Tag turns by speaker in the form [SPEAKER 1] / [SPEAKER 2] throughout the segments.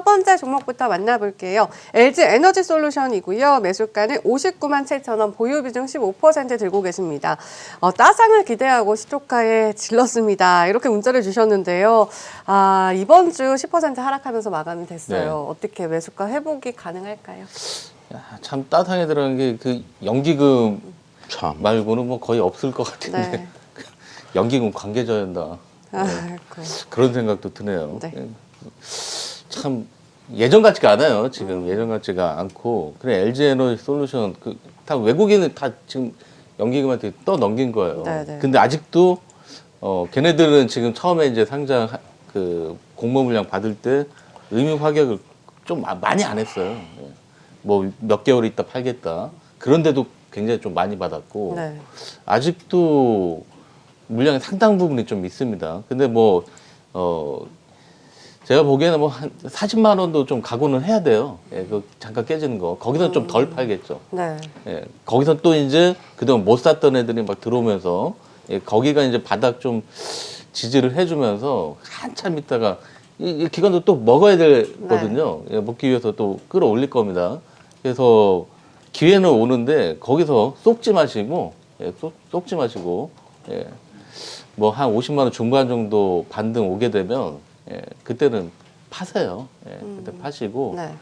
[SPEAKER 1] 번째 종목부터 만나볼게요. LG 에너지 솔루션이고요. 매수가는 59만 7천 원, 보유 비중 15% 들고 계십니다. 따상을 기대하고 시초가에 질렀습니다. 이렇게 문자를 주셨는데요. 이번 주 10% 하락하면서 마감이 됐어요.
[SPEAKER 2] 네.
[SPEAKER 1] 어떻게 매수가 회복이 가능할까요?
[SPEAKER 2] 야, 참 따상에 들어간 게 그 연기금
[SPEAKER 3] 참.
[SPEAKER 2] 말고는 뭐 거의 없을 것 같은데
[SPEAKER 1] 네.
[SPEAKER 2] 연기금 관계자였나
[SPEAKER 1] 아이고.
[SPEAKER 2] 그런 생각도 드네요.
[SPEAKER 1] 네.
[SPEAKER 2] 참 예전 같지가 않아요. 지금 예전 같지가 않고 그래 LG 에너지 솔루션 다 외국인은 다 지금 연기금한테 떠넘긴 거예요.
[SPEAKER 1] 네네.
[SPEAKER 2] 근데 아직도 걔네들은 지금 처음에 이제 상장 공모 물량 받을 때 의무 파격을 좀 많이 안 했어요. 뭐 몇 개월 있다 팔겠다. 그런데도 굉장히 좀 많이 받았고
[SPEAKER 1] 네.
[SPEAKER 2] 아직도 물량의 상당 부분이 좀 있습니다. 근데 뭐 제가 보기에는 뭐 한 40만 원도 좀 각오는 해야 돼요. 예, 그 잠깐 깨지는 거. 거기서 좀 덜 팔겠죠.
[SPEAKER 1] 네.
[SPEAKER 2] 예, 거기서 또 이제 그동안 못 샀던 애들이 막 들어오면서 거기가 이제 바닥 좀 지지를 해주면서 한참 있다가 이 기간도 또 먹어야 되거든요. 예, 먹기 위해서 또 끌어올릴 겁니다. 그래서 기회는 오는데 거기서 쏙지 마시고 쏙지 마시고 뭐 한 50만 원 중반 정도 반등 오게 되면 그때는 파세요. 그때 파시고
[SPEAKER 1] 네.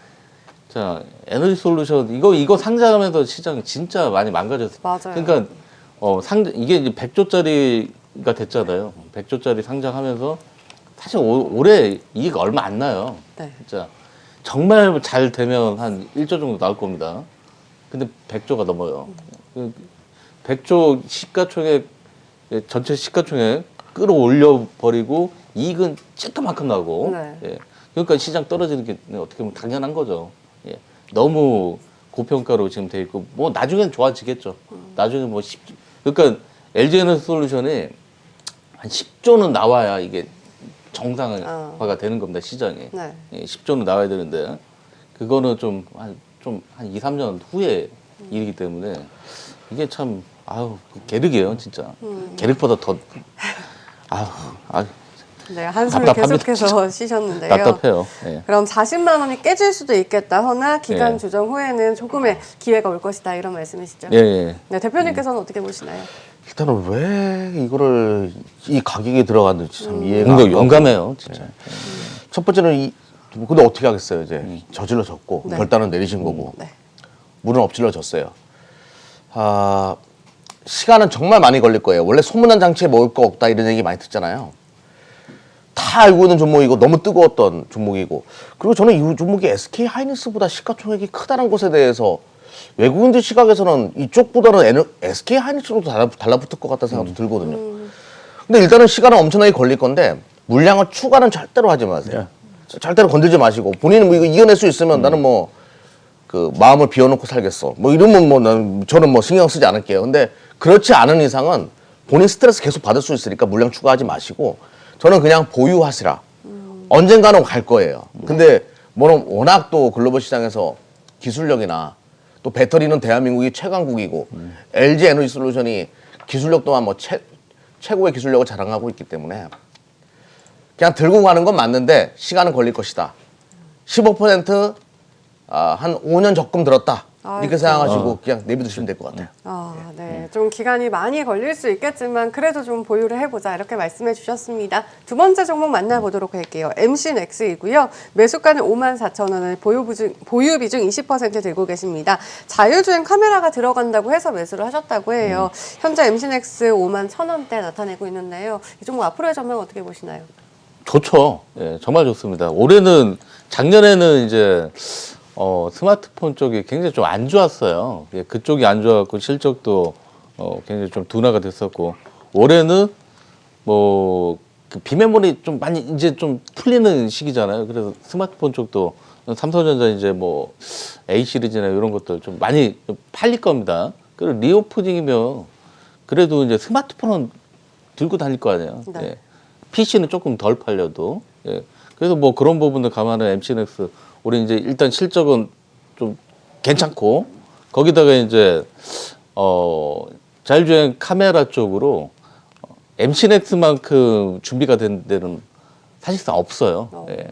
[SPEAKER 2] 자 에너지 솔루션 이거 상장하면서 시장 진짜 많이 망가졌어요.
[SPEAKER 1] 맞아요.
[SPEAKER 2] 그러니까 이게 이제 100조짜리가 됐잖아요. 100조짜리 상장하면서 사실 올해 이익 얼마 안 나요.
[SPEAKER 1] 네.
[SPEAKER 2] 진짜 정말 잘 되면 한 1조 정도 나올 겁니다. 근데 100조가 넘어요. 100조 시가총액 전체 시가총액 끌어올려 버리고 이익은 쬐까만큼 나고
[SPEAKER 1] 네.
[SPEAKER 2] 그러니까 시장 떨어지는 게 어떻게 보면 당연한 거죠. 너무 고평가로 지금 돼 있고 뭐 나중엔 좋아지겠죠. 나중에 뭐 그러니까 LG 에너지 솔루션이 한 10조는 나와야 이게 정상화가 되는 겁니다. 시장에.
[SPEAKER 1] 네.
[SPEAKER 2] 10조는 나와야 되는데 그거는 좀 한 2, 3년 후에 일이기 때문에 이게 참 계륵이에요, 진짜. 계륵보다 더
[SPEAKER 1] 네, 한숨을
[SPEAKER 2] 답답합니다,
[SPEAKER 1] 계속해서 쉬셨는데요.
[SPEAKER 2] 답답해요. 예.
[SPEAKER 1] 그럼 40만 원이 깨질 수도 있겠다. 허나 기간
[SPEAKER 2] 예.
[SPEAKER 1] 조정 후에는 조금의 기회가 올 것이다. 이런 말씀이시죠?
[SPEAKER 2] 예.
[SPEAKER 1] 네, 대표님께서는 어떻게 보시나요?
[SPEAKER 3] 일단은 왜 이거를 이 가격에 들어갔는지 참 이해가 안
[SPEAKER 2] 뭔가
[SPEAKER 3] 가고.
[SPEAKER 2] 용감해요, 진짜.
[SPEAKER 3] 첫 번째는 근데 어떻게 하겠어요 이제 저질러졌고
[SPEAKER 1] 네.
[SPEAKER 3] 결단은 내리신 거고
[SPEAKER 1] 네.
[SPEAKER 3] 물은 엎질러졌어요. 시간은 정말 많이 걸릴 거예요. 원래 소문난 장치에 먹을 거 없다 이런 얘기 많이 듣잖아요. 다 알고 있는 종목이고 너무 뜨거웠던 종목이고 그리고 저는 이 종목이 SK 하이닉스보다 시가총액이 크다는 것에 대해서 외국인들 시각에서는 이쪽보다는 SK 하이닉스로 달라붙을 것 같다는 생각도 들거든요. 근데 일단은 시간은 엄청나게 걸릴 건데 물량을 추가는 절대로 하지 마세요. 절대로 건들지 마시고 본인은 뭐 이거 이겨낼 수 있으면 나는 뭐 그 마음을 비워놓고 살겠어. 뭐 이러면 뭐 저는 뭐 신경 쓰지 않을게요. 근데 그렇지 않은 이상은 본인 스트레스 계속 받을 수 있으니까 물량 추가하지 마시고 저는 그냥 보유하시라. 언젠가는 갈 거예요. 근데 뭐는 워낙 또 글로벌 시장에서 기술력이나 또 배터리는 대한민국이 최강국이고 LG 에너지 솔루션이 기술력 또한 뭐 최고의 기술력을 자랑하고 있기 때문에 그냥 들고 가는 건 맞는데 시간은 걸릴 것이다. 15% 한 5년 적금 들었다. 이렇게
[SPEAKER 1] 아이고.
[SPEAKER 3] 생각하시고 그냥 내비두시면 될 것 같아요.
[SPEAKER 1] 네. 좀 기간이 많이 걸릴 수 있겠지만 그래도 좀 보유를 해보자 이렇게 말씀해 주셨습니다. 두 번째 종목 만나보도록 할게요. MC넥스이고요. 매수가는 54,000원을 보유 비중 20% 들고 계십니다. 자율주행 카메라가 들어간다고 해서 매수를 하셨다고 해요. 현재 MC넥스 51,000원대 나타내고 있는데요. 이 종목 앞으로의 전망 어떻게 보시나요?
[SPEAKER 2] 좋죠. 예, 정말 좋습니다. 올해는 작년에는 이제 스마트폰 쪽이 굉장히 좀 안 좋았어요. 예, 그쪽이 안 좋았고 실적도 굉장히 좀 둔화가 됐었고 올해는 뭐 그 비메모리 좀 많이 이제 좀 풀리는 시기잖아요. 그래서 스마트폰 쪽도 삼성전자 이제 뭐 A 시리즈나 이런 것들 좀 많이 팔릴 겁니다. 그리고 리오프닝이면 그래도 이제 스마트폰은 들고 다닐 거 아니에요.
[SPEAKER 1] 네.
[SPEAKER 2] 예. PC는 조금 덜 팔려도. 예. 그래서 뭐 그런 부분을 감안한 MC넥스 우리 이제 일단 실적은 좀 괜찮고 거기다가 이제 자율주행 카메라 쪽으로 MC넥스만큼 준비가 된 데는 사실상 없어요. 예.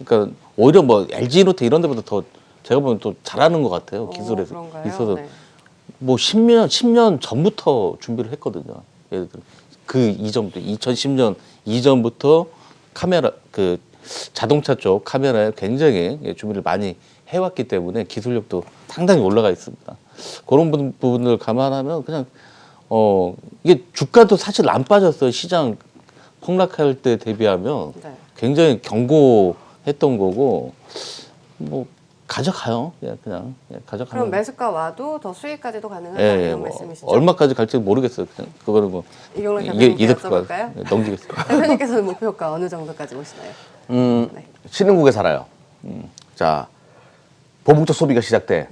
[SPEAKER 2] 그러니까 오히려 뭐 LG 이노텍 이런 데보다 더 제가 보면 또 잘하는 것 같아요. 기술에서
[SPEAKER 1] 그런가요?
[SPEAKER 2] 있어서
[SPEAKER 1] 네.
[SPEAKER 2] 뭐 10년 전부터 준비를 했거든요. 예를 들어 그 이전부터 2010년 이전부터 카메라 그 자동차 쪽 카메라에 굉장히 준비를 많이 해왔기 때문에 기술력도 상당히 올라가 있습니다. 그런 부분을 감안하면 그냥 이게 주가도 사실 안 빠졌어요. 시장 폭락할 때 대비하면
[SPEAKER 1] 네.
[SPEAKER 2] 굉장히 견고했던 거고 뭐 가져가요. 그냥 가져가면.
[SPEAKER 1] 그럼 매수가 와도 더 수익까지도 가능하다 이런
[SPEAKER 2] 뭐
[SPEAKER 1] 말씀이시죠?
[SPEAKER 2] 얼마까지 갈지 모르겠어요. 그냥 그거는 뭐
[SPEAKER 1] 이경래
[SPEAKER 2] 이게
[SPEAKER 1] 대표님께
[SPEAKER 2] 이득가
[SPEAKER 1] 여쭤볼까요?
[SPEAKER 2] 넘기겠습니다.
[SPEAKER 1] 대표님께서는 목표가 어느 정도까지 보시나요? 네.
[SPEAKER 3] 신흥국에 살아요. 자, 보복적 소비가 시작돼.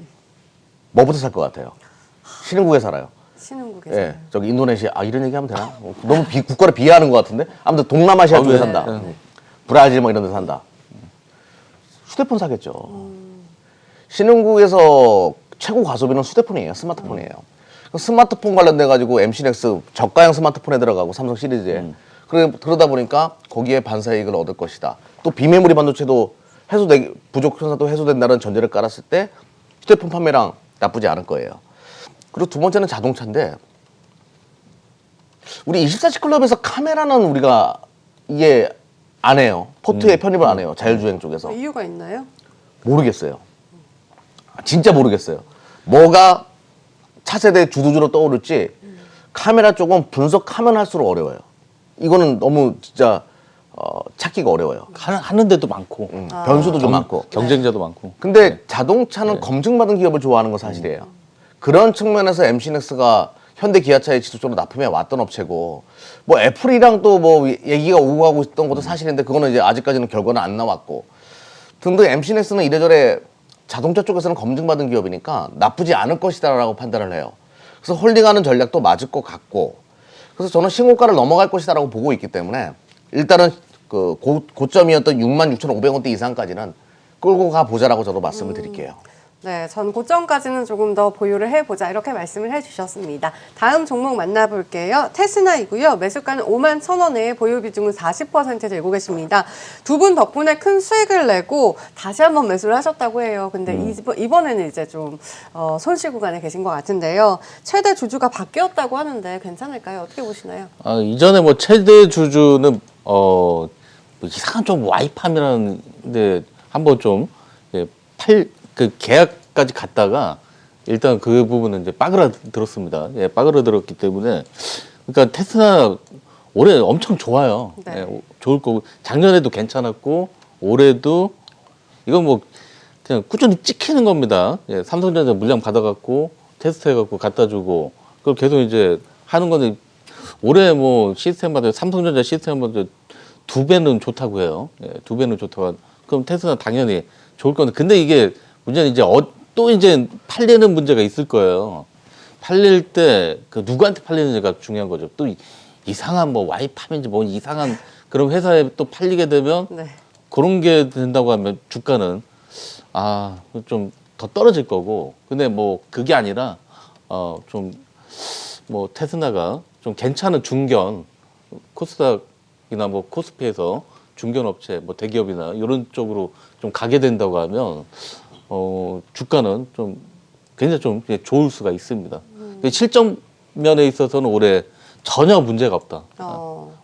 [SPEAKER 3] 뭐부터 살 것 같아요? 신흥국에 살아요.
[SPEAKER 1] 신흥국에서.
[SPEAKER 3] 예, 저기 인도네시아 이런 얘기하면 되나? 너무 국가를 비하하는 것 같은데. 아무튼 동남아시아 쪽에
[SPEAKER 2] 네.
[SPEAKER 3] 산다. 브라질 뭐 이런 데 산다. 휴대폰 사겠죠. 신흥국에서 최고 가소비는 휴대폰이에요. 스마트폰이에요. 스마트폰 관련돼 가지고 MC넥스 저가형 스마트폰에 들어가고 삼성 시리즈에 그러다 보니까 거기에 반사이익을 얻을 것이다. 또 비메모리 반도체도 부족 현상도 해소된다는 전제를 깔았을 때 휴대폰 판매량 나쁘지 않을 거예요. 그리고 두 번째는 자동차인데 우리 24시 클럽에서 카메라는 우리가 이게 안 해요. 포트에 편입을 안 해요. 자율주행 쪽에서.
[SPEAKER 1] 이유가 있나요?
[SPEAKER 3] 모르겠어요. 진짜 모르겠어요. 뭐가 차세대 주도주로 떠오를지 카메라 쪽은 분석하면 할수록 어려워요. 이거는 너무 진짜 찾기가 어려워요.
[SPEAKER 2] 하는 데도 많고
[SPEAKER 3] 변수도 좀 많고.
[SPEAKER 2] 경쟁자도 많고.
[SPEAKER 3] 근데 자동차는 검증받은 기업을 좋아하는 건 사실이에요. 그런 측면에서 MC넥스가 현대 기아차에 지속적으로 납품해 왔던 업체고 뭐 애플이랑 또 뭐 얘기가 오고 가고 있던 것도 사실인데 그거는 이제 아직까지는 결과는 안 나왔고 등등 MC넥스는 이래저래 자동차 쪽에서는 검증받은 기업이니까 나쁘지 않을 것이다라고 판단을 해요. 그래서 홀딩하는 전략도 맞을 것 같고 그래서 저는 신고가를 넘어갈 것이다라고 보고 있기 때문에 일단은 그 고점이었던 66,500원대 이상까지는 끌고 가 보자라고 저도 말씀을 드릴게요.
[SPEAKER 1] 네, 전 고점까지는 조금 더 보유를 해보자 이렇게 말씀을 해주셨습니다. 다음 종목 만나볼게요. 테스나이고요. 매수가는 51,000원에 보유 비중은 40% 들고 계십니다. 두 분 덕분에 큰 수익을 내고 다시 한번 매수를 하셨다고 해요. 근데 이번에는 이제 좀 손실 구간에 계신 것 같은데요. 최대 주주가 바뀌었다고 하는데 괜찮을까요? 어떻게 보시나요?
[SPEAKER 2] 이전에 뭐 최대 주주는 뭐 이상한 좀 와이팜이라는데 한번 좀 그 계약까지 갔다가 일단 그 부분은 이제 빠그라들었습니다. 빠그라들었기 때문에 그러니까 테스나 올해 엄청 좋아요.
[SPEAKER 1] 네.
[SPEAKER 2] 좋을 거고 작년에도 괜찮았고 올해도 이건 뭐 그냥 꾸준히 찍히는 겁니다. 삼성전자 물량 받아갖고 테스트해갖고 갖다 주고 그걸 계속 이제 하는 건데 올해 뭐 시스템마다 삼성전자 시스템마다 2배는 좋다고 해요. 2배는 좋다고. 그럼 테스나 당연히 좋을 건데 근데 이게 문제는 이제 또 이제 팔리는 문제가 있을 거예요. 팔릴 때 그 누구한테 팔리는지가 중요한 거죠. 또 이상한 뭐 와이팜인지 뭐 이상한 그런 회사에 또 팔리게 되면
[SPEAKER 1] 네.
[SPEAKER 2] 그런 게 된다고 하면 주가는 좀 더 떨어질 거고. 근데 뭐 그게 아니라 좀 뭐 테스나가 좀 괜찮은 중견 코스닥이나 뭐 코스피에서 중견 업체 뭐 대기업이나 이런 쪽으로 좀 가게 된다고 하면 주가는 좀 굉장히 좀 좋을 수가 있습니다. 실적 면에 있어서는 올해 전혀 문제가 없다.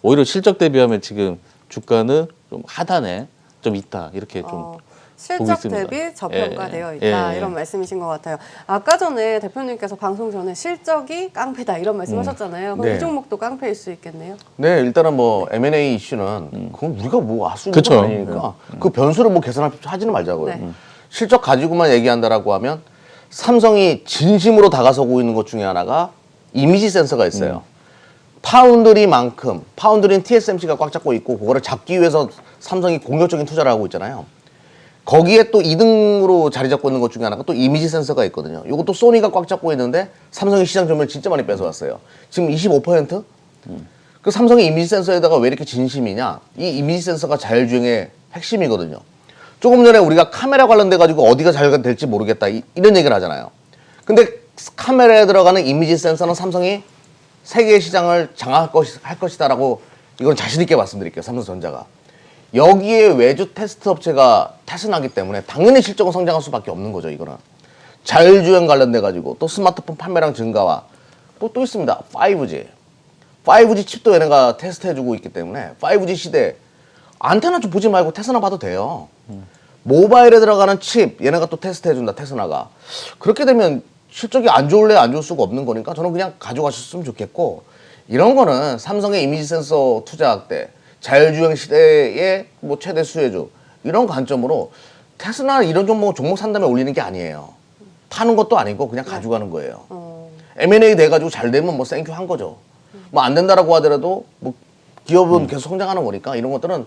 [SPEAKER 2] 오히려 실적 대비하면 지금 주가는 좀 하단에 좀 있다. 이렇게 좀 보고
[SPEAKER 1] 실적
[SPEAKER 2] 있습니다.
[SPEAKER 1] 대비 저평가되어 있다 이런 말씀이신 것 같아요. 아까 전에 대표님께서 방송 전에 실적이 깡패다 이런 말씀하셨잖아요. 그럼
[SPEAKER 3] 네.
[SPEAKER 1] 이 종목도 깡패일 수 있겠네요.
[SPEAKER 3] 네, 일단은 뭐 M&A 이슈는 그건 우리가 뭐 알 수 있는
[SPEAKER 2] 그쵸.
[SPEAKER 3] 건 아니니까 그 변수를 뭐 하지는 말자고요.
[SPEAKER 1] 네.
[SPEAKER 3] 실적 가지고만 얘기한다라고 하면 삼성이 진심으로 다가서고 있는 것 중에 하나가 이미지 센서가 있어요. 파운드리는 TSMC가 꽉 잡고 있고 그거를 잡기 위해서 삼성이 공격적인 투자를 하고 있잖아요. 거기에 또 2등으로 자리 잡고 있는 것 중에 하나가 또 이미지 센서가 있거든요. 이것도 소니가 꽉 잡고 있는데 삼성이 시장 점유율 진짜 많이 뺏어왔어요. 지금 25%? 그 삼성의 이미지 센서에다가 왜 이렇게 진심이냐? 이 이미지 센서가 자율주행의 핵심이거든요. 조금 전에 우리가 카메라 관련돼 가지고 어디가 잘 될지 모르겠다 이런 얘기를 하잖아요. 근데 카메라에 들어가는 이미지 센서는 삼성이 세계 시장을 장악할 것이다라고 이건 자신 있게 말씀드릴게요. 삼성전자가 여기에 외주 테스트 업체가 태생하기 때문에 당연히 실적은 성장할 수밖에 없는 거죠. 이거는 자율주행 관련돼 가지고 또 스마트폰 판매량 증가와 또 있습니다. 5G 칩도 얘네가 테스트해주고 있기 때문에 5G 시대 안테나 좀 보지 말고 테스나 봐도 돼요. 모바일에 들어가는 칩 얘네가 또 테스트해준다. 테스나가 그렇게 되면 실적이 안 좋을래 안 좋을 수가 없는 거니까 저는 그냥 가져가셨으면 좋겠고 이런 거는 삼성의 이미지 센서 투자 확대 자율주행 시대의 뭐 최대 수혜주 이런 관점으로 테스나 이런 종목 산다음에 올리는 게 아니에요. 타는 것도 아니고 그냥 가져가는 거예요. M&A 돼가지고 잘 되면 뭐 땡큐 한 거죠. 뭐 안 된다라고 하더라도 뭐 기업은 계속 성장하는 거니까 이런 것들은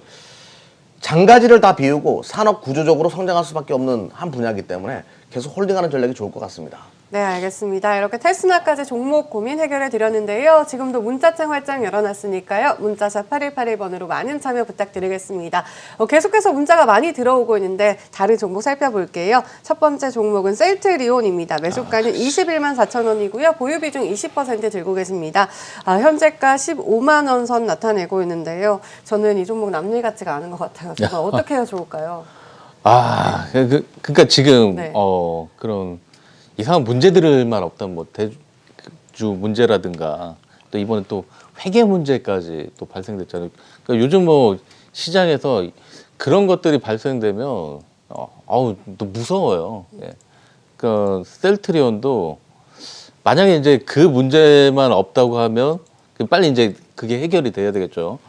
[SPEAKER 3] 장가지를 다 비우고 산업 구조적으로 성장할 수밖에 없는 한 분야이기 때문에 계속 홀딩하는 전략이 좋을 것 같습니다.
[SPEAKER 1] 네, 알겠습니다. 이렇게 테스나까지 종목 고민 해결해 드렸는데요. 지금도 문자창 활짝 열어놨으니까요. 문자샵 8181번으로 많은 참여 부탁드리겠습니다. 계속해서 문자가 많이 들어오고 있는데 다른 종목 살펴볼게요. 첫 번째 종목은 셀트리온입니다. 매수가는 21만 4천 원이고요. 보유 비중 20% 들고 계십니다. 현재가 15만 원 선 나타내고 있는데요. 저는 이 종목 남일 같지가 않은 것 같아요. 정말 어떻게 해야 좋을까요?
[SPEAKER 2] 그러니까 지금
[SPEAKER 1] 네.
[SPEAKER 2] 그런 이상한 문제들만 없다면 뭐 대주 문제라든가 또 이번에 또 회계 문제까지 또 발생됐잖아요. 그러니까 요즘 뭐 시장에서 그런 것들이 발생되면 또 무서워요. 예. 그러니까 셀트리온도 만약에 이제 그 문제만 없다고 하면 빨리 이제 그게 해결이 돼야 되겠죠.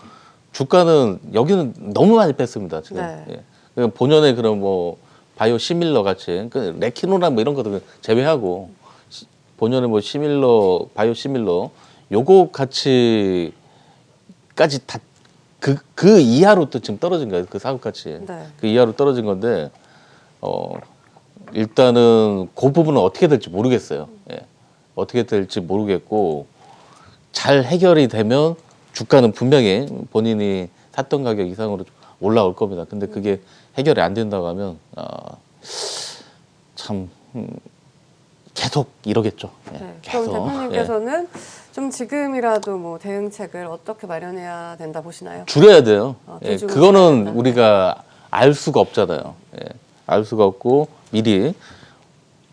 [SPEAKER 2] 주가는 여기는 너무 많이 뺐습니다. 지금.
[SPEAKER 1] 네.
[SPEAKER 2] 예. 그러니까 본연의 그런 뭐 바이오 시밀러 같이 그 레키노나 뭐 이런 것들 제외하고 본연의 뭐 시밀러 바이오 시밀러 요거 가치까지 다 그 이하로 또 지금 떨어진 거예요. 그 사고 가치
[SPEAKER 1] 네.
[SPEAKER 2] 그 이하로 떨어진 건데 일단은 그 부분은 어떻게 될지 모르겠어요. 예. 어떻게 될지 모르겠고 잘 해결이 되면 주가는 분명히 본인이 샀던 가격 이상으로 올라올 겁니다. 근데 그게 해결이 안 된다고 하면 참 계속 이러겠죠. 예,
[SPEAKER 1] 네,
[SPEAKER 2] 계속.
[SPEAKER 1] 그럼 대표님께서는 좀 지금이라도 뭐 대응책을 어떻게 마련해야 된다 보시나요?
[SPEAKER 2] 줄여야 돼요. 예,
[SPEAKER 1] 비중을 줄여야
[SPEAKER 2] 그거는
[SPEAKER 1] 된다.
[SPEAKER 2] 우리가 알 수가 없잖아요. 예, 알 수가 없고 미리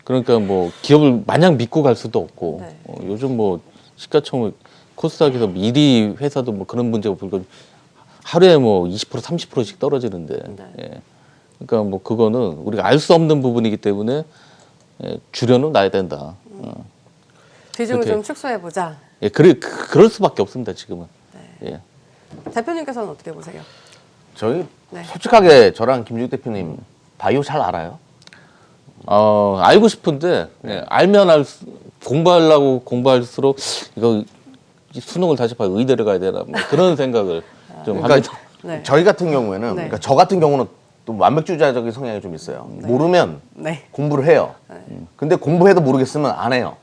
[SPEAKER 2] 그러니까 뭐 기업을 마냥 믿고 갈 수도 없고
[SPEAKER 1] 네.
[SPEAKER 2] 요즘 뭐 시가총액 코스닥에서 미리 회사도 뭐 그런 문제가 불거 하루에 뭐 20% 30%씩 떨어지는데
[SPEAKER 1] 네.
[SPEAKER 2] 예. 그러니까 뭐 그거는 우리가 알 수 없는 부분이기 때문에 줄여는 놔야 된다.
[SPEAKER 1] 비중을
[SPEAKER 2] 그렇게.
[SPEAKER 1] 좀 축소해 보자.
[SPEAKER 2] 예, 그럴 수밖에 없습니다 지금은. 예.
[SPEAKER 1] 대표님께서는 어떻게 보세요?
[SPEAKER 3] 저희
[SPEAKER 1] 네.
[SPEAKER 3] 솔직하게 저랑 김주욱 대표님 바이오 잘 알아요?
[SPEAKER 2] 알고 싶은데 알면 공부할수록 이거 수능을 다시 봐야 의대를 가야 되나 뭐 그런 생각을 좀
[SPEAKER 3] 그러니까
[SPEAKER 2] 합니다.
[SPEAKER 1] 네.
[SPEAKER 3] 저희 같은 경우에는
[SPEAKER 1] 네.
[SPEAKER 3] 그러니까 저 같은 경우는 또 완벽주의자적인 성향이 좀 있어요. 모르면
[SPEAKER 1] 네.
[SPEAKER 3] 공부를 해요. 근데 공부해도 모르겠으면 안 해요.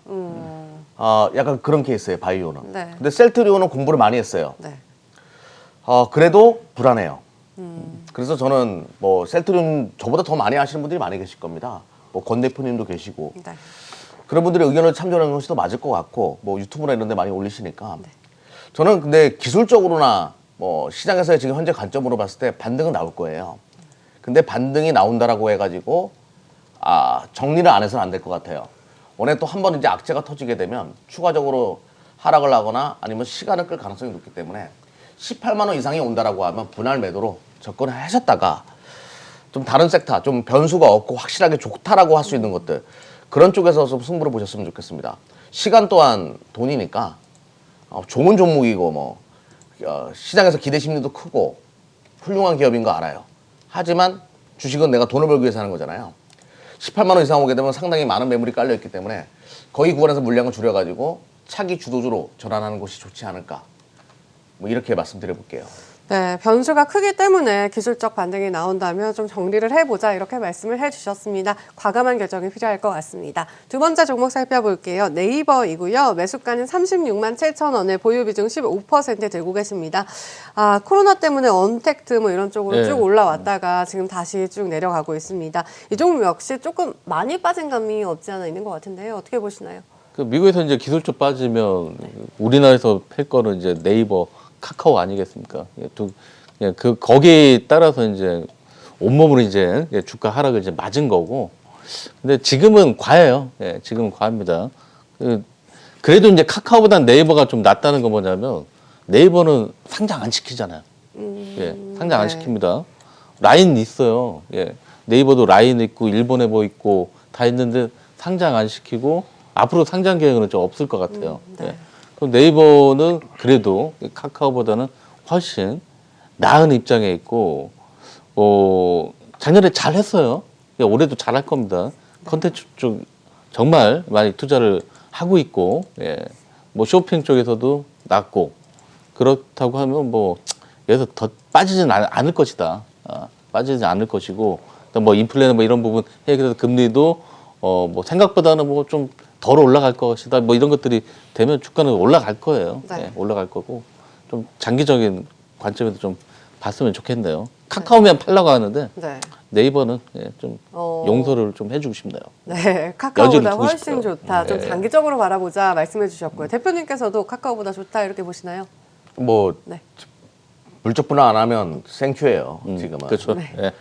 [SPEAKER 3] 약간 그런 케이스예요, 바이오는.
[SPEAKER 1] 네.
[SPEAKER 3] 근데 셀트리온은 공부를 많이 했어요.
[SPEAKER 1] 네.
[SPEAKER 3] 그래도 불안해요. 그래서 저는 뭐 셀트리온 저보다 더 많이 아시는 분들이 많이 계실 겁니다. 뭐 권 대표님도 계시고
[SPEAKER 1] 네.
[SPEAKER 3] 그런 분들의 의견을 참조하는 것이 더 맞을 것 같고 뭐 유튜브나 이런 데 많이 올리시니까 저는 근데 기술적으로나 뭐 시장에서의 지금 현재 관점으로 봤을 때 반등은 나올 거예요. 근데 반등이 나온다라고 해가지고 정리를 안 해서는 안 될 것 같아요. 원래 또 한 번 이제 악재가 터지게 되면 추가적으로 하락을 하거나 아니면 시간을 끌 가능성이 높기 때문에 18만 원 이상이 온다라고 하면 분할 매도로 접근을 하셨다가 좀 다른 섹터, 좀 변수가 없고 확실하게 좋다라고 할 수 있는 것들 그런 쪽에서 좀 승부를 보셨으면 좋겠습니다. 시간 또한 돈이니까 좋은 종목이고 뭐 시장에서 기대 심리도 크고 훌륭한 기업인 거 알아요. 하지만 주식은 내가 돈을 벌기 위해서 하는 거잖아요. 18만 원 이상 오게 되면 상당히 많은 매물이 깔려 있기 때문에 거의 구간에서 물량을 줄여가지고 차기 주도주로 전환하는 것이 좋지 않을까. 뭐 이렇게 말씀드려 볼게요.
[SPEAKER 1] 네, 변수가 크기 때문에 기술적 반등이 나온다면 좀 정리를 해보자 이렇게 말씀을 해주셨습니다. 과감한 결정이 필요할 것 같습니다. 두 번째 종목 살펴볼게요. 네이버이고요. 매수가는 36만 7천 원에 보유 비중 15% 들고 계십니다. 코로나 때문에 언택트 뭐 이런 쪽으로
[SPEAKER 2] 네.
[SPEAKER 1] 쭉 올라왔다가 지금 다시 쭉 내려가고 있습니다. 이 종목 역시 조금 많이 빠진 감이 없지 않아 있는 것 같은데요. 어떻게 보시나요?
[SPEAKER 2] 그 미국에서 이제 기술적 빠지면 우리나라에서 팰 거는 이제 네이버, 카카오 아니겠습니까? 예, 거기에 따라서 이제 온몸으로 이제 주가 하락을 이제 맞은 거고. 근데 지금은 과해요. 예, 지금은 과합니다. 그래도 이제 카카오보다 네이버가 좀 낫다는 거 뭐냐면 네이버는 상장 안 시키잖아요. 예, 상장 안
[SPEAKER 1] 네.
[SPEAKER 2] 시킵니다. 라인 있어요. 예, 네이버도 라인 있고 일본에뭐 있고 다 있는데 상장 안 시키고 앞으로 상장 계획은 좀 없을 것 같아요.
[SPEAKER 1] 네.
[SPEAKER 2] 예. 그럼 네이버는 그래도 카카오보다는 훨씬 나은 입장에 있고, 작년에 잘 했어요. 예, 올해도 잘 할 겁니다. 컨텐츠 쪽 정말 많이 투자를 하고 있고, 예, 뭐 쇼핑 쪽에서도 낮고, 그렇다고 하면 뭐, 여기서 더 빠지진 않을 것이다. 빠지지 않을 것이고, 또 뭐 인플레나 뭐 이런 부분 해결해서 금리도, 뭐 생각보다는 뭐 좀 덜 올라갈 것이다. 뭐 이런 것들이 되면 주가는 올라갈 거예요.
[SPEAKER 1] 네.
[SPEAKER 2] 예, 올라갈 거고, 좀 장기적인 관점에서 좀 봤으면 좋겠네요. 카카오면 팔라고 하는데,
[SPEAKER 1] 네.
[SPEAKER 2] 네이버는 예, 좀
[SPEAKER 1] 어.
[SPEAKER 2] 용서를 좀 해주고 싶네요.
[SPEAKER 1] 네,
[SPEAKER 2] 여지를
[SPEAKER 1] 카카오보다
[SPEAKER 2] 두고
[SPEAKER 1] 훨씬
[SPEAKER 2] 싶어요.
[SPEAKER 1] 좋다. 좀
[SPEAKER 2] 네.
[SPEAKER 1] 장기적으로 바라보자 말씀해 주셨고요. 대표님께서도 카카오보다 좋다 이렇게 보시나요?
[SPEAKER 3] 뭐
[SPEAKER 1] 네.
[SPEAKER 3] 물적 분할 안 하면 생큐예요. 지금은.
[SPEAKER 2] 그렇죠.
[SPEAKER 1] 네.
[SPEAKER 2] 예.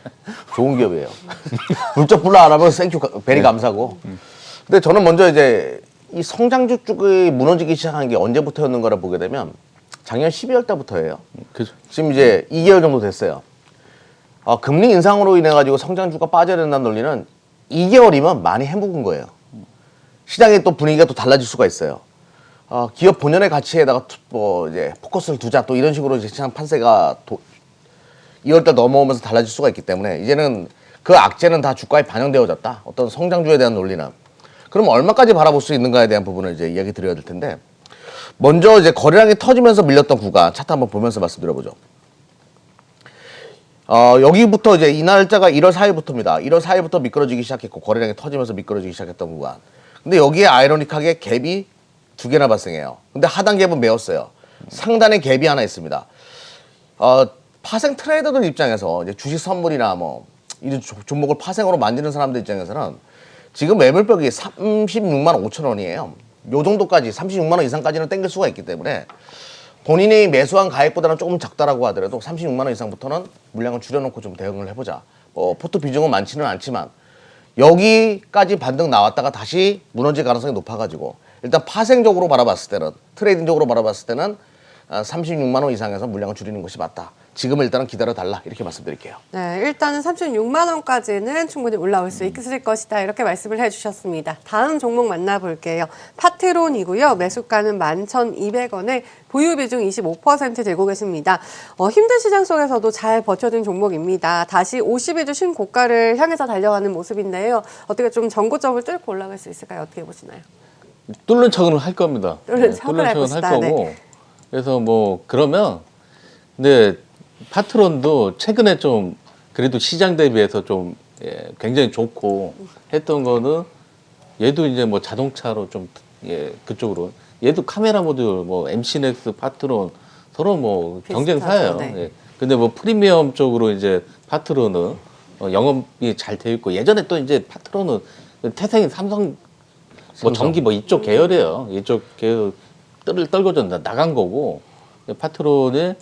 [SPEAKER 3] 좋은 기업이에요. 물적 분할 안 하면 생큐 베리 감사고. 근데 저는 먼저 이제 이 성장주 쪽이 무너지기 시작한 게 언제부터였는가를 보게 되면 작년 12월 달부터예요.
[SPEAKER 2] 그죠.
[SPEAKER 3] 지금 이제 2개월 정도 됐어요. 금리 인상으로 인해 가지고 성장주가 빠져야 된다는 논리는 2개월이면 많이 해묵은 거예요. 시장의 또 분위기가 또 달라질 수가 있어요. 기업 본연의 가치에다가 뭐 이제 포커스를 두자 또 이런 식으로 이제 시장 판세가 2월달 넘어오면서 달라질 수가 있기 때문에 이제는 그 악재는 다 주가에 반영되어졌다. 어떤 성장주에 대한 논리는. 그럼 얼마까지 바라볼 수 있는가에 대한 부분을 이제 이야기 드려야 될 텐데 먼저 이제 거래량이 터지면서 밀렸던 구간 차트 한번 보면서 말씀드려보죠. 여기부터 이제 이 날짜가 1월 4일부터입니다. 1월 4일부터 미끄러지기 시작했고 거래량이 터지면서 미끄러지기 시작했던 구간. 근데 여기에 아이러니하게 갭이 두 개나 발생해요. 근데 하단 갭은 메웠어요. 상단에 갭이 하나 있습니다. 파생 트레이더들 입장에서 이제 주식 선물이나 뭐 이런 종목을 파생으로 만드는 사람들 입장에서는 지금 매물벽이 36만 5천 원이에요. 요 정도까지 36만 원 이상까지는 땡길 수가 있기 때문에 본인이 매수한 가액보다는 조금 적다라고 하더라도 36만 원 이상부터는 물량을 줄여놓고 좀 대응을 해보자. 포트 비중은 많지는 않지만 여기까지 반등 나왔다가 다시 무너질 가능성이 높아가지고 일단 파생적으로 바라봤을 때는 트레이딩적으로 바라봤을 때는 36만 원 이상에서 물량을 줄이는 것이 맞다. 지금 일단은 기다려달라 이렇게 말씀드릴게요.
[SPEAKER 1] 네, 일단은 36만 원까지는 충분히 올라올 수 있을 것이다 이렇게 말씀을 해주셨습니다. 다음 종목 만나볼게요. 파트론이고요. 매수가는 11,200원에 보유 비중 25% 되고 계십니다. 힘든 시장 속에서도 잘 버텨준 종목입니다. 다시 52주 신고가를 향해서 달려가는 모습인데요. 어떻게 좀 전고점을 뚫고 올라갈 수 있을까요? 어떻게 보시나요?
[SPEAKER 2] 뚫는 척은 할 겁니다.
[SPEAKER 1] 뚫는 척을 할 것이다.
[SPEAKER 2] 거고.
[SPEAKER 1] 네.
[SPEAKER 2] 그래서 뭐 그러면 근데 파트론도 최근에 좀 그래도 시장 대비해서 좀 굉장히 좋고 했던 거는 얘도 이제 뭐 자동차로 좀 그쪽으로 얘도 카메라 모듈 뭐 MC넥스 파트론 서로 뭐 경쟁사예요.
[SPEAKER 1] 네.
[SPEAKER 2] 예. 근데 뭐 프리미엄 쪽으로 이제 파트론은 영업이 잘 돼 있고 예전에 또 이제 파트론은 태생이 삼성 뭐 전기 뭐 이쪽 계열이에요. 이쪽 계열 떨궈져 나간 거고 파트론에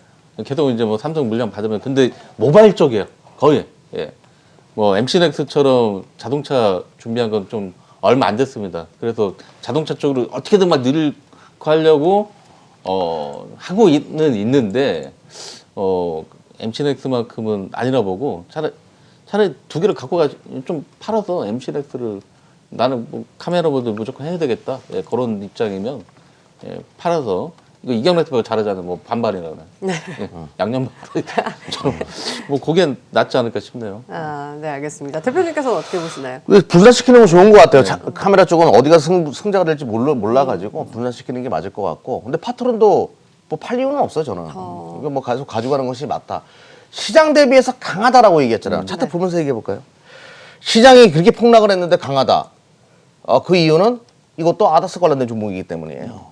[SPEAKER 2] 계속 이제 뭐 삼성 물량 받으면 근데 모바일 쪽이에요. 거의. 예. 뭐 MC넥스처럼 자동차 준비한 건 좀 얼마 안 됐습니다. 그래서 자동차 쪽으로 어떻게든 막 늘고 하려고 하고 있는데 MC넥스만큼은 아니라 보고 차라리 두 개를 갖고 좀 팔아서 MC넥스를 나는 뭐 카메라 모드 무조건 해야 되겠다. 예, 그런 입장이면 팔아서 이거 이경래도 잘하잖아요. 뭐 반반이라는.
[SPEAKER 1] 네.
[SPEAKER 2] 양념 뭐 그게 낫지 않을까 싶네요.
[SPEAKER 1] 네, 알겠습니다. 대표님께서는 어떻게 보시나요?
[SPEAKER 3] 분산시키는 건 좋은 것 같아요. 카메라 쪽은 어디가 승자가 될지 몰라가지고 분산시키는 게 맞을 것 같고. 근데 파트론도 뭐 팔 이유는 없어요, 저는. 이거 뭐 계속 가져가는 것이 맞다. 시장 대비해서 강하다라고 얘기했잖아요. 차트 보면서 얘기해볼까요? 시장이 그렇게 폭락을 했는데 강하다. 그 이유는 이것도 아다스 관련된 종목이기 때문이에요.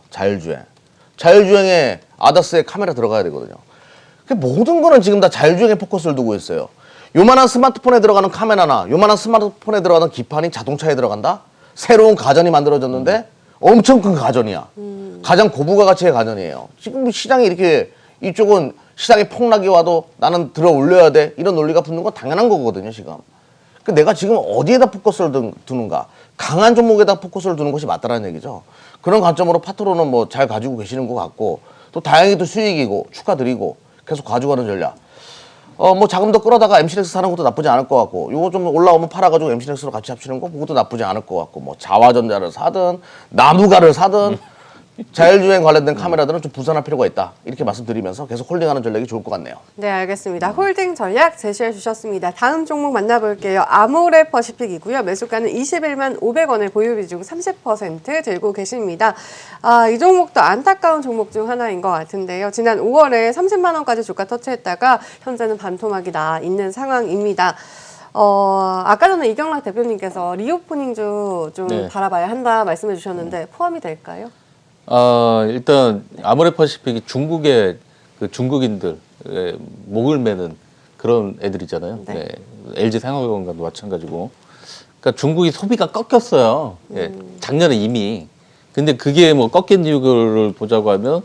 [SPEAKER 3] 자율주행에 아다스에 카메라 들어가야 되거든요. 모든 거는 지금 다 자율주행에 포커스를 두고 있어요. 요만한 스마트폰에 들어가는 카메라나 요만한 스마트폰에 들어가는 기판이 자동차에 들어간다? 새로운 가전이 만들어졌는데 엄청 큰 가전이야. 가장 고부가 가치의 가전이에요. 지금 시장이 이렇게 이쪽은 시장에 폭락이 와도 나는 들어 올려야 돼. 이런 논리가 붙는 건 당연한 거거든요, 지금. 그 내가 지금 어디에다 포커스를 두는가? 강한 종목에다 포커스를 두는 것이 맞다라는 얘기죠. 그런 관점으로 파트로는 뭐 잘 가지고 계시는 것 같고, 또 다행히도 수익이고 축하드리고 계속 가져가는 전략. 뭐 자금 더 끌어다가 MC넥스 사는 것도 나쁘지 않을 것 같고, 요거 좀 올라오면 팔아가지고 MC넥스로 같이 합치는 거 그것도 나쁘지 않을 것 같고, 뭐 자화전자를 사든 나무가를 사든 자율주행 관련된 카메라들은 좀 분산할 필요가 있다. 이렇게 말씀드리면서 계속 홀딩하는 전략이 좋을 것 같네요.
[SPEAKER 1] 네, 알겠습니다. 홀딩 전략 제시해 주셨습니다. 다음 종목 만나볼게요. 아모레 퍼시픽이고요. 매수가는 21만 500원을 보유 비중 30% 들고 계십니다. 이 종목도 안타까운 종목 중 하나인 것 같은데요. 지난 5월에 30만 원까지 주가 터치했다가 현재는 반토막이 나 있는 상황입니다. 아까 전에 이경락 대표님께서 리오프닝주 좀
[SPEAKER 2] 네.
[SPEAKER 1] 바라봐야 한다 말씀해 주셨는데 포함이 될까요?
[SPEAKER 2] 일단 아모레퍼시픽이 중국의 그 중국인들 목을 매는 그런 애들이잖아요.
[SPEAKER 1] 네.
[SPEAKER 2] 네. LG 생활건강도 마찬가지고. 그러니까 중국이 소비가 꺾였어요. 예, 작년에 이미. 근데 그게 뭐 꺾인 이유를 보자고 하면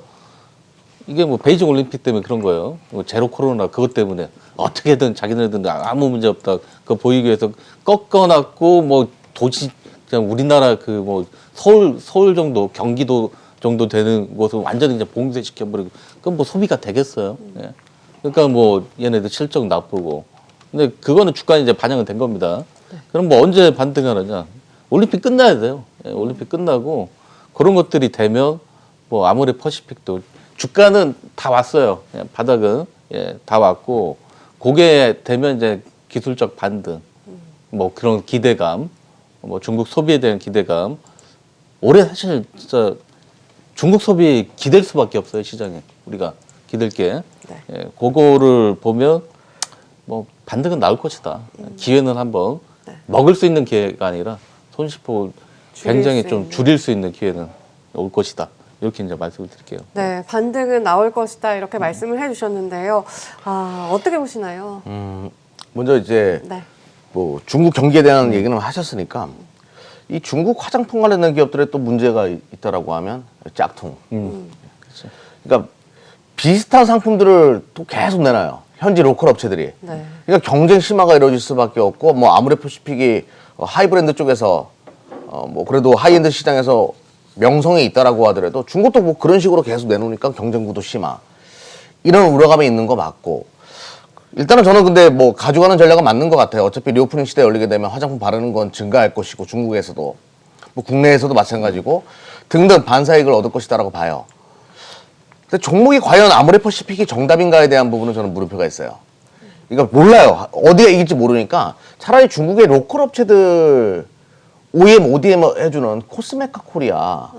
[SPEAKER 2] 이게 뭐 베이징 올림픽 때문에 그런 거예요. 뭐 제로 코로나 그것 때문에 어떻게든 자기네들은 아무 문제 없다. 그거 보이기 위해서 꺾어놨고 뭐 도시 그냥 우리나라 그 뭐 서울 정도 경기도 정도 되는 곳을 완전히 그냥 봉쇄시켜버리고 그건 뭐 소비가 되겠어요. 예. 그러니까 뭐 얘네들 실적 나쁘고 근데 그거는 주가에 이제 반영은 된 겁니다. 그럼 뭐 언제 반등하느냐? 올림픽 끝나야 돼요. 예, 올림픽 끝나고 그런 것들이 되면 뭐 아모레 퍼시픽도 주가는 다 왔어요. 예, 바닥은 다 왔고 그게 되면 이제 기술적 반등, 뭐 그런 기대감, 뭐 중국 소비에 대한 기대감. 올해 사실 진짜 중국 소비 기댈 수밖에 없어요 시장에 우리가 기댈 게.
[SPEAKER 1] 네.
[SPEAKER 2] 예, 그거를 보면 뭐 반등은 나올 것이다. 기회는 한번 먹을 수 있는 기회가 아니라 손실폭을 굉장히
[SPEAKER 1] 수
[SPEAKER 2] 좀
[SPEAKER 1] 있는.
[SPEAKER 2] 줄일 수 있는 기회는 올 것이다. 이렇게 이제 말씀을 드릴게요.
[SPEAKER 1] 네, 반등은 나올 것이다 이렇게 말씀을 해주셨는데요. 어떻게 보시나요?
[SPEAKER 3] 먼저 이제
[SPEAKER 1] 네,
[SPEAKER 3] 뭐 중국 경기에 대한 얘기는 하셨으니까 이 중국 화장품 관련된 기업들의 또 문제가 있다라고 하면 짝퉁. 그러니까 비슷한 상품들을 또 계속 내놔요. 현지 로컬 업체들이.
[SPEAKER 1] 네.
[SPEAKER 3] 그러니까 경쟁 심화가 이루어질 수밖에 없고 뭐 아모레퍼시픽이 하이브랜드 쪽에서 뭐 그래도 하이엔드 시장에서 명성이 있다라고 하더라도 중국도 뭐 그런 식으로 계속 내놓으니까 경쟁 구도 심화. 이런 우려감이 있는 거 맞고 일단은 저는 근데 뭐 가져가는 전략은 맞는 것 같아요. 어차피 리오프닝 시대에 열리게 되면 화장품 바르는 건 증가할 것이고 중국에서도 뭐 국내에서도 마찬가지고 등등 반사이익을 얻을 것이다라고 봐요. 근데 종목이 과연 아모레퍼시픽이 정답인가에 대한 부분은 저는 물음표가 있어요. 그러니까 몰라요. 어디가 이길지 모르니까 차라리 중국의 로컬 업체들 OEM, ODM 해주는 코스메카 코리아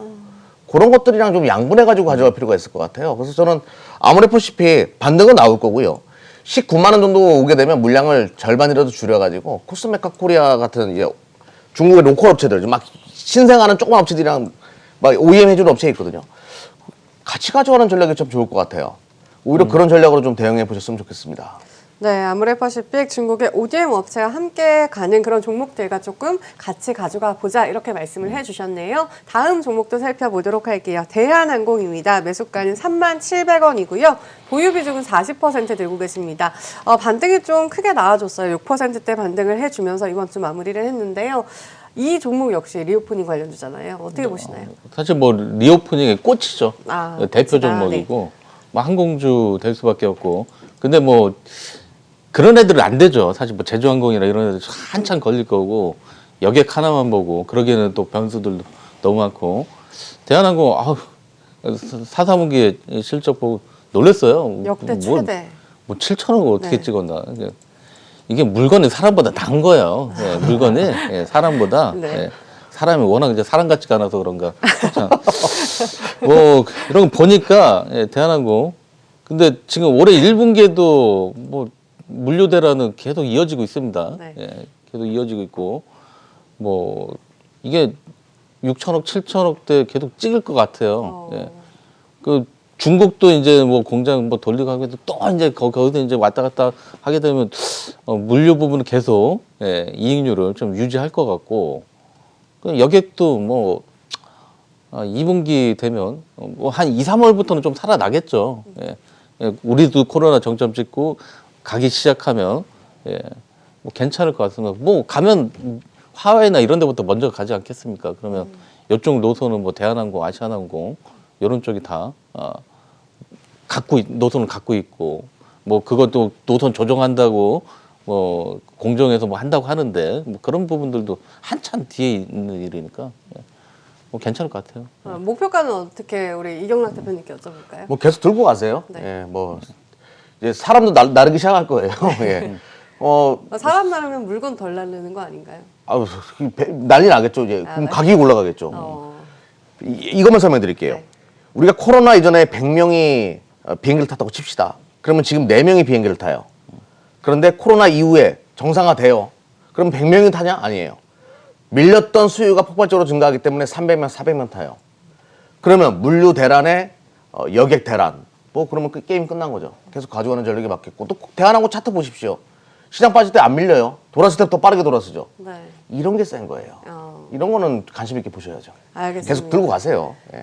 [SPEAKER 3] 그런 것들이랑 좀 양분해가지고 가져갈 필요가 있을 것 같아요. 그래서 저는 아모레퍼시픽 반등은 나올 거고요. 19만 원 정도 오게 되면 물량을 절반이라도 줄여가지고 코스메카 코리아 같은 이제 중국의 로컬 업체들 막 신생하는 조그만 업체들이랑 막 OEM 해주는 업체 있거든요. 같이 가져가는 전략이 참 좋을 것 같아요. 오히려 그런 전략으로 좀 대응해 보셨으면 좋겠습니다.
[SPEAKER 1] 네, 아모레퍼시픽 중국의 ODM 업체와 함께 가는 그런 종목들과 조금 같이 가져가 보자 이렇게 말씀을 해주셨네요. 다음 종목도 살펴보도록 할게요. 대한항공입니다. 매수가는 37,700원이고요. 보유 비중은 40% 들고 계십니다. 반등이 좀 크게 나와줬어요. 6%대 반등을 해주면서 이번 주 마무리를 했는데요. 이 종목 역시 리오프닝 관련주잖아요. 어떻게 보시나요?
[SPEAKER 2] 사실 뭐 리오프닝의 꽃이죠. 대표
[SPEAKER 1] 꽃이다.
[SPEAKER 2] 종목이고 뭐 항공주 될 수밖에 없고. 근데 뭐 그런 애들은 안 되죠. 사실 뭐 제주항공이나 이런 애들 한참 걸릴 거고 여객 하나만 보고 그러기에는 또 변수들도 너무 많고 대한항공 4사분기 실적 보고 놀랐어요.
[SPEAKER 1] 역대 최대.
[SPEAKER 2] 뭐 7천억 어떻게
[SPEAKER 1] 네.
[SPEAKER 2] 찍었나. 이게 물건이 사람보다 나은 거예요. 예, 물건이 사람보다.
[SPEAKER 1] 네.
[SPEAKER 2] 예, 사람이 워낙 이제 사람 같지가 않아서 그런가. 자, 뭐 이런 거 보니까 대한항공. 근데 지금 올해 1분기에도 뭐 물류 대란은 계속 이어지고 있습니다.
[SPEAKER 1] 네.
[SPEAKER 2] 예, 계속 이어지고 있고 뭐 이게 6천억, 7천억대 계속 찍을 것 같아요. 예. 그 중국도 이제 뭐 공장 뭐 돌리고 하게 또 이제 거기서 이제 왔다 갔다 하게 되면 물류 부분은 계속 이익률을 좀 유지할 것 같고 그 여객도 뭐 2분기 되면 뭐 한 2, 3월부터는 좀 살아나겠죠. 예. 예, 우리도 코로나 정점 찍고 가기 시작하면 예, 뭐 괜찮을 것 같습니다. 뭐 가면 하와이나 이런 데부터 먼저 가지 않겠습니까? 그러면 이쪽 노선은 뭐 대한항공, 아시아나항공 이런 쪽이 다 노선을 갖고 있고 뭐 그것도 노선 조정한다고 뭐 공정에서 뭐 한다고 하는데 뭐 그런 부분들도 한참 뒤에 있는 일이니까 예, 뭐 괜찮을 것 같아요.
[SPEAKER 1] 목표가는 어떻게 우리 이경락 대표님께 여쭤볼까요?
[SPEAKER 3] 뭐 계속 들고 가세요.
[SPEAKER 1] 네.
[SPEAKER 3] 예, 뭐 이제 사람도 나르기 시작할 거예요. 예.
[SPEAKER 1] 사람 나르면 물건 덜 나르는 거 아닌가요?
[SPEAKER 3] 아우, 난리 나겠죠. 이제 그럼 가격이 올라가겠죠. 이것만 설명드릴게요.
[SPEAKER 1] 네.
[SPEAKER 3] 우리가 코로나 이전에 100명이 비행기를 탔다고 칩시다. 그러면 지금 4명이 비행기를 타요. 그런데 코로나 이후에 정상화돼요. 그럼 100명이 타냐? 아니에요. 밀렸던 수요가 폭발적으로 증가하기 때문에 300명, 400명 타요. 그러면 물류 대란에 여객 대란. 뭐 그러면 게임 끝난 거죠. 계속 가져가는 전력이 맞겠고 또 대한항공 차트 보십시오. 시장 빠질 때 안 밀려요. 돌았을 때 더 빠르게 돌아서죠.
[SPEAKER 1] 네.
[SPEAKER 3] 이런 게 센 거예요. 이런 거는 관심 있게 보셔야죠.
[SPEAKER 1] 알겠습니다.
[SPEAKER 3] 계속 들고 가세요. 예.